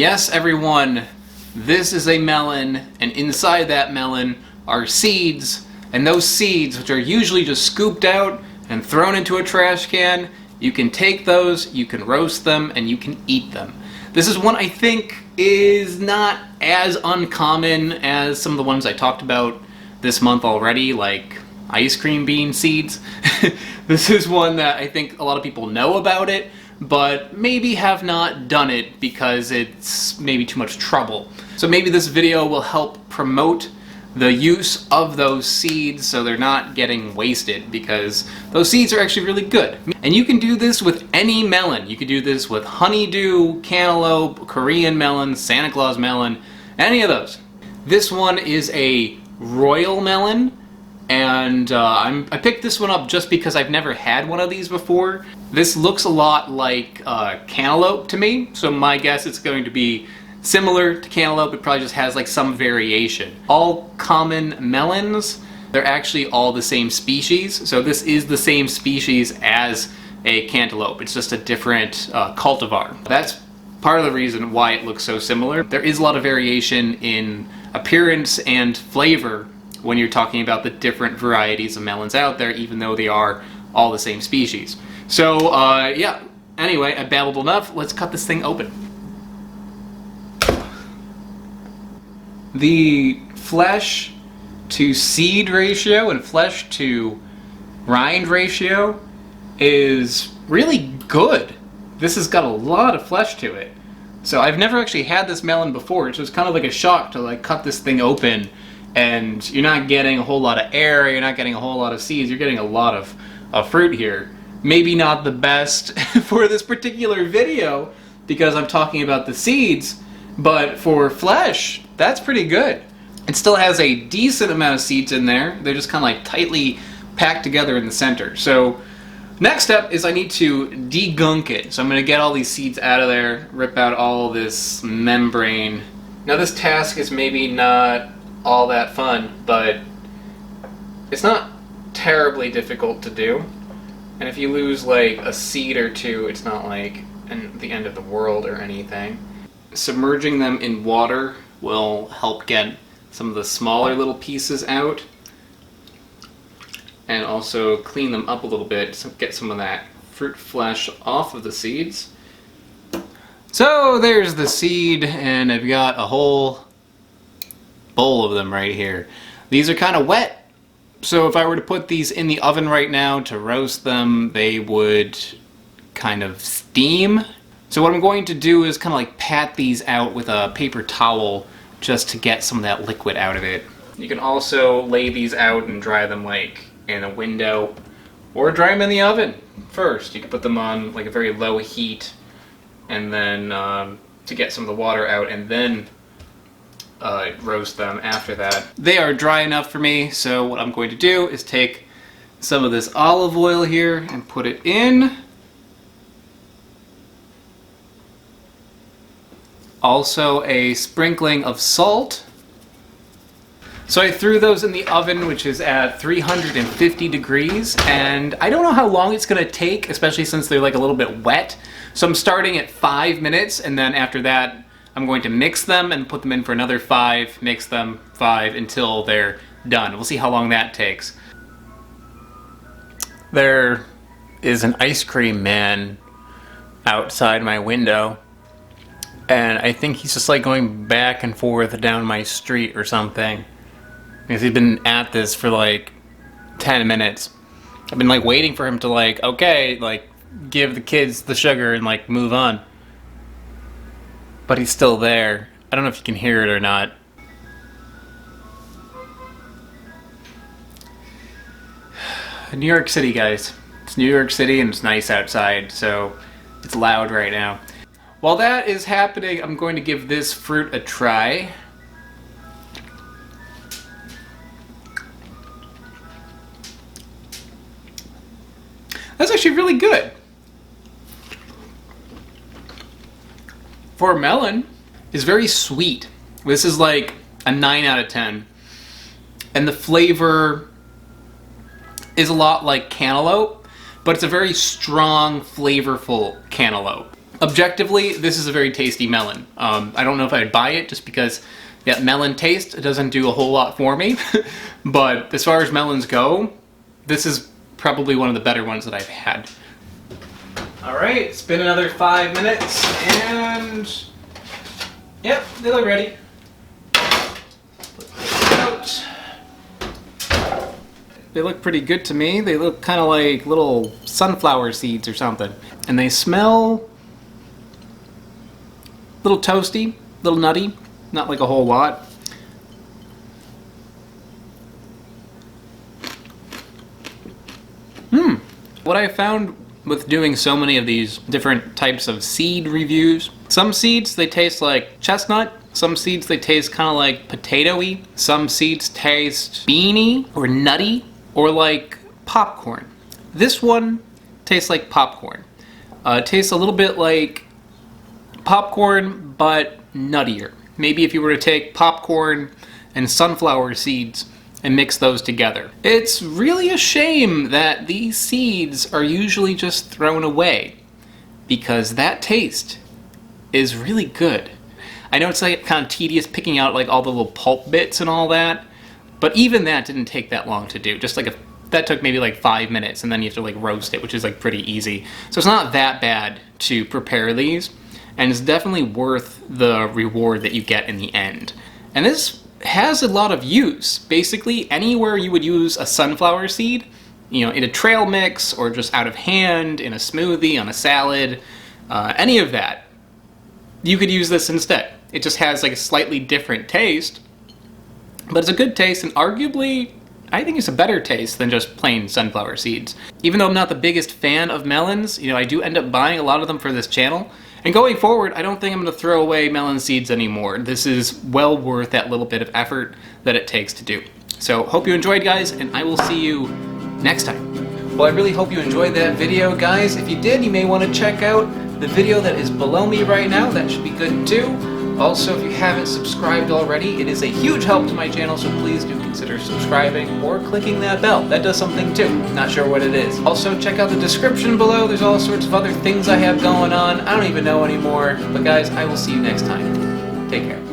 Yes, everyone, this is a melon, and inside that melon are seeds, and those seeds, which are usually just scooped out and thrown into a trash can, you can take those, you can roast them, and you can eat them. This is one I think is not as uncommon as some of the ones I talked about this month already, like ice cream bean seeds. This is one that I think a lot of people know about it, but maybe have not done it because it's maybe too much trouble. So maybe this video will help promote the use of those seeds so they're not getting wasted, because those seeds are actually really good. And you can do this with any melon. You can do this with honeydew, cantaloupe, Korean melon, Santa Claus melon, any of those. This one is a royal melon, and I picked this one up just because I've never had one of these before. This looks a lot like cantaloupe to me, so my guess it's going to be similar to cantaloupe. It probably just has like some variation. All common melons, they're actually all the same species, so this is the same species as a cantaloupe. It's just a different cultivar. That's part of the reason why it looks so similar. There is a lot of variation in appearance and flavor when you're talking about the different varieties of melons out there, even though they are all the same species. So yeah, anyway, I babbled enough. Let's cut this thing open. The flesh to seed ratio and flesh to rind ratio is really good. This has got a lot of flesh to it. So I've never actually had this melon before, so it's kind of like a shock to like cut this thing open, and you're not getting a whole lot of air, you're not getting a whole lot of seeds, you're getting a lot of fruit here. Maybe not the best for this particular video because I'm talking about the seeds, but for flesh, that's pretty good. It still has a decent amount of seeds in there. They're just kind of like tightly packed together in the center. So next step is I need to degunk it. So I'm going to get all these seeds out of there, rip out all this membrane. Now this task is maybe not all that fun, but it's not terribly difficult to do. And if you lose like a seed or two, it's not like the end of the world or anything. Submerging them in water will help get some of the smaller little pieces out, and also clean them up a little bit to get some of that fruit flesh off of the seeds. So there's the seed, and I've got a whole bowl of them right here. These are kind of wet, so if I were to put these in the oven right now to roast them, they would kind of steam. So what I'm going to do is kind of like pat these out with a paper towel just to get some of that liquid out of it. You can also lay these out and dry them like in a window, or dry them in the oven first. You can put them on like a very low heat, and then to get some of the water out, and then roast them after that. They are dry enough for me, so what I'm going to do is take some of this olive oil here and put it in. Also a sprinkling of salt. So I threw those in the oven, which is at 350 degrees, and I don't know how long it's going to take, especially since they're like a little bit wet. So I'm starting at 5 minutes, and then after that I'm going to mix them and put them in for another 5, mix them 5 until they're done. We'll see how long that takes. There is an ice cream man outside my window, and I think he's just like going back and forth down my street or something, because he's been at this for like 10 minutes. I've been like waiting for him to like, okay, like give the kids the sugar and like move on. But he's still there. I don't know if you can hear it or not. New York City, guys. It's New York City and it's nice outside, so it's loud right now. While that is happening, I'm going to give this fruit a try. That's actually really good. For a melon, it's very sweet. This is like a 9 out of 10. And the flavor is a lot like cantaloupe, but it's a very strong, flavorful cantaloupe. Objectively, this is a very tasty melon. I don't know if I'd buy it just because that melon taste doesn't do a whole lot for me. But as far as melons go, this is probably one of the better ones that I've had. Alright, it's been another 5 minutes, and yep, they look ready. Put this out. They look pretty good to me. They look kind of like little sunflower seeds or something. And they smell a little toasty, a little nutty, not like a whole lot. What I found with doing so many of these different types of seed reviews, some seeds they taste like chestnut, some seeds they taste kind of like potato-y, some seeds taste beany or nutty or like popcorn. This one tastes like popcorn. It tastes a little bit like popcorn but nuttier. Maybe if you were to take popcorn and sunflower seeds and mix those together. It's really a shame that these seeds are usually just thrown away, because that taste is really good. I know it's like kind of tedious picking out like all the little pulp bits and all that, but even that didn't take that long to do. Just like that took maybe like 5 minutes, and then you have to like roast it, which is like pretty easy. So it's not that bad to prepare these, and it's definitely worth the reward that you get in the end. And this has a lot of use. Basically, anywhere you would use a sunflower seed, you know, in a trail mix or just out of hand, in a smoothie, on a salad, any of that, you could use this instead. It just has like a slightly different taste, but it's a good taste, and arguably, I think it's a better taste than just plain sunflower seeds. Even though I'm not the biggest fan of melons, you know, I do end up buying a lot of them for this channel. And going forward, I don't think I'm going to throw away melon seeds anymore. This is well worth that little bit of effort that it takes to do. So, hope you enjoyed, guys, and I will see you next time. Well, I really hope you enjoyed that video, guys. If you did, you may want to check out the video that is below me right now. That should be good, too. Also, if you haven't subscribed already, it is a huge help to my channel, so please do consider subscribing or clicking that bell. That does something too. Not sure what it is. Also, check out the description below. There's all sorts of other things I have going on. I don't even know anymore. But guys, I will see you next time. Take care.